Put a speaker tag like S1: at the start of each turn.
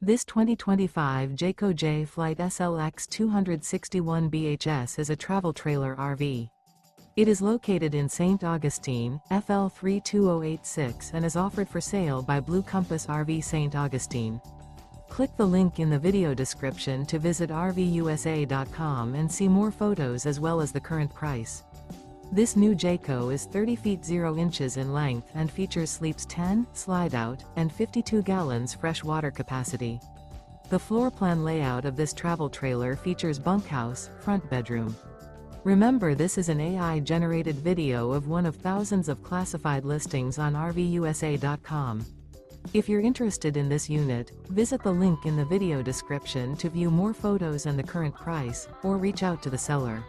S1: This 2025 Jayco Jay Flight SLX 261 BHS is a travel trailer RV. It is located in St. Augustine, FL 32086 and is offered for sale by Blue Compass RV St. Augustine. Click the link in the video description to visit RVUSA.com and see more photos as well as the current price. This new Jayco is 30 feet 0 inches in length and features sleeps 10, slide-out, and 52 gallons fresh water capacity. The floor plan layout of this travel trailer features bunkhouse, front bedroom. Remember, this is an AI-generated video of one of thousands of classified listings on RVUSA.com. If you're interested in this unit, visit the link in the video description to view more photos and the current price, or reach out to the seller.